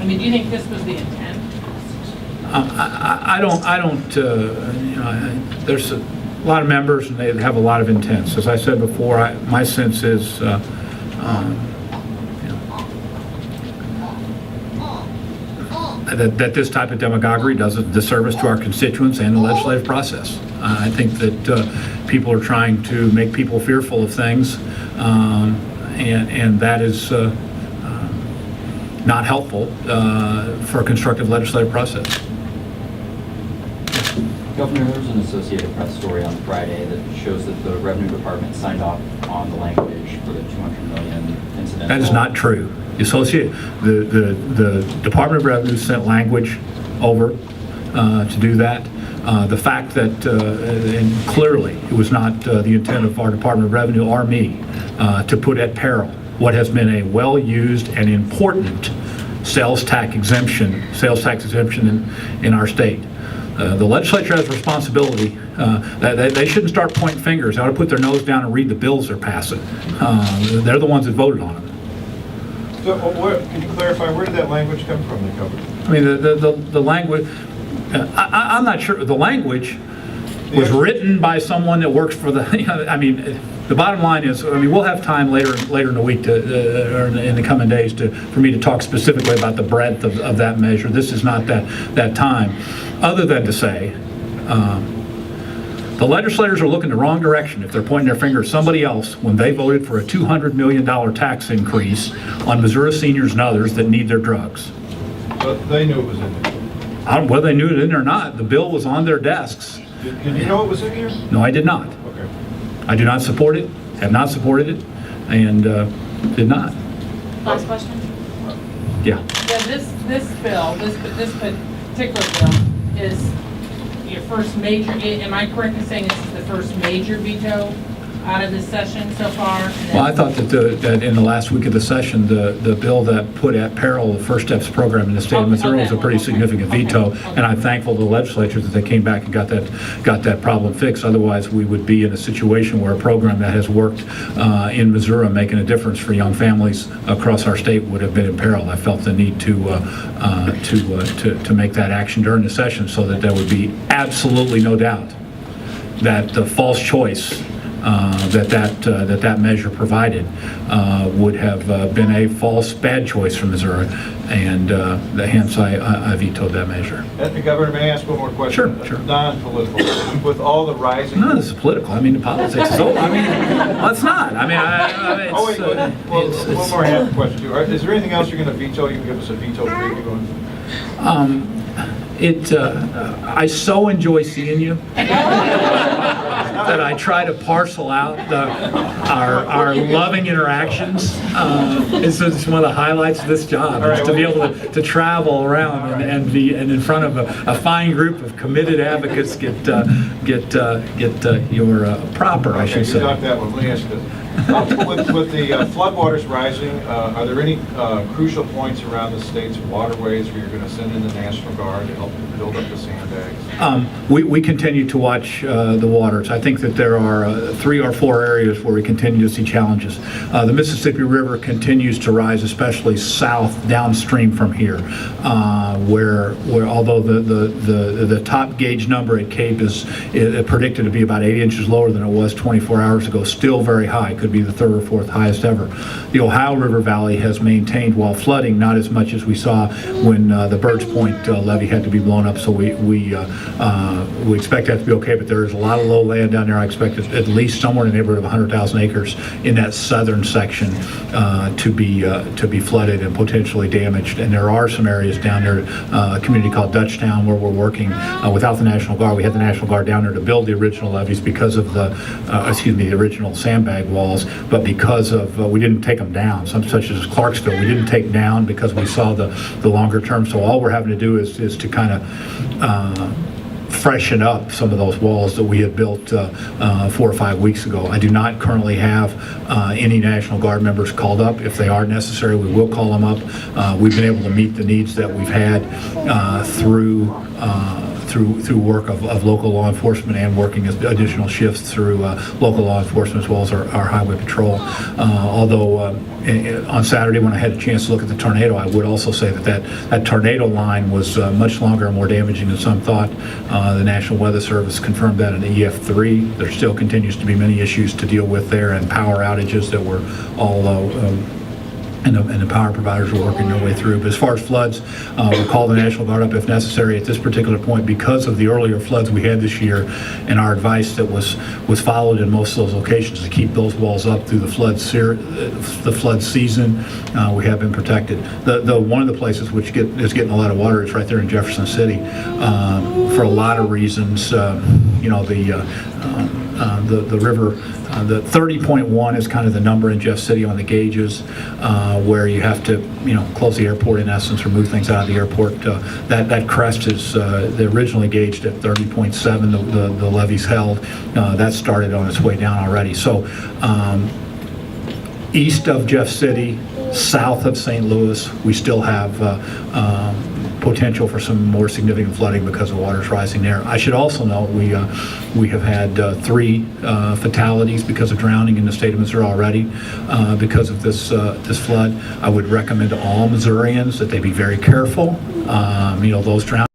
I mean, do you think this was the intent? I don't, you know, there's a lot of members and they have a lot of intents. As I said before, my sense is, that this type of demagoguery does a disservice to our constituents and the legislative process. I think that people are trying to make people fearful of things, and that is not helpful for a constructive legislative process. Governor, there was an Associated Press story on Friday that shows that the Revenue Department signed off on the language for the $200 million incidental. That is not true. The Department of Revenue sent language over to do that. The fact that, and clearly it was not the intent of our Department of Revenue or me to put at peril what has been a well-used and important sales tax exemption in our state. The legislature has a responsibility. They shouldn't start pointing fingers. They ought to put their nose down and read the bills they're passing. They're the ones that voted on them. So, can you clarify, where did that language come from, the governor? I mean, the language, I'm not sure, the language was written by someone that works for the, you know, I mean, the bottom line is, I mean, we'll have time later in the week or in the coming days for me to talk specifically about the breadth of that measure. This is not that time, other than to say, the legislators are looking the wrong direction if they're pointing their finger at somebody else when they voted for a $200 million tax increase on Missouri seniors and others that need their drugs. But they knew it was in there. Whether they knew it in or not, the bill was on their desks. Did you know it was in here? No, I did not. Okay. I do not support it, have not supported it, and did not. Last question? Yeah. Yeah, this bill, this particular bill is your first major, am I correct in saying this is the first major veto out of this session so far? Well, I thought that in the last week of the session, the bill that put at peril the First Steps program in the state of Missouri was a pretty significant veto, and I'm thankful to the legislature that they came back and got that problem fixed. Otherwise, we would be in a situation where a program that has worked in Missouri, making a difference for young families across our state, would have been in peril. I felt the need to make that action during the session so that there would be absolutely no doubt that the false choice that measure provided would have been a false bad choice for Missouri, and hence I vetoed that measure. The governor, may I ask one more question? Sure. Non-political. With all the rising... None of this is political. I mean, the politics is over. I mean, well, it's not. I mean, it's... Oh, wait, one more half question, too. Is there anything else you're going to veto? You can give us a veto preview on. I so enjoy seeing you that I try to parcel out our loving interactions. It's one of the highlights of this job, is to be able to travel around and in front of a fine group of committed advocates get your proper, I should say. You got that one. Let me ask you this. With the floodwaters rising, are there any crucial points around the state's waterways where you're going to send in the National Guard to help build up the sandbags? We continue to watch the waters. I think that there are 3 or 4 areas where we continue to see challenges. The Mississippi River continues to rise, especially south downstream from here, where although the top gauge number at Cape is predicted to be about 8 inches lower than it was 24 hours ago, still very high. Could be the 3rd or 4th highest ever. The Ohio River Valley has maintained, while flooding, not as much as we saw when the Birds Point levee had to be blown up. So we expect that to be okay. But there is a lot of low land down there. I expect at least somewhere in the neighborhood of 100,000 acres in that southern section to be flooded and potentially damaged. And there are some areas down there, a community called Dutchtown, where we're working without the National Guard. We had the National Guard down there to build the original levees because of the original sandbag walls, but because of we didn't take them down. Some such as Clarksville, we didn't take down because we saw the longer term. So all we're having to do is to kind of freshen up some of those walls that we had built 4 or 5 weeks ago. I do not currently have any National Guard members called up. If they are necessary, we will call them up. We've been able to meet the needs that we've had through through work of local law enforcement and working as additional shifts through local law enforcement as well as our highway patrol. Although on Saturday when I had a chance to look at the tornado, I would also say that tornado line was much longer and more damaging than some thought. The National Weather Service confirmed that in EF3. There still continues to be many issues to deal with there, and power outages that were all and the power providers are working their way through. But as far as floods, we'll call the National Guard up if necessary at this particular point because of the earlier floods we had this year, and our advice that was followed in most of those locations to keep those walls up through the flood season. We have been protected. One of the places which is getting a lot of water is right there in Jefferson City for a lot of reasons. The river, the 30.1 is kind of the number in Jeff City on the gauges, where you have to, close the airport in essence or move things out of the airport. That crest is they originally gauged at 30.7. The levees held. That started on its way down already. So east of Jeff City, south of St. Louis, we still have potential for some more significant flooding because the water's rising there. I should also note we have had 3 fatalities because of drowning in the state of Missouri already because of this flood. I would recommend to all Missourians that they be very careful. Those drowning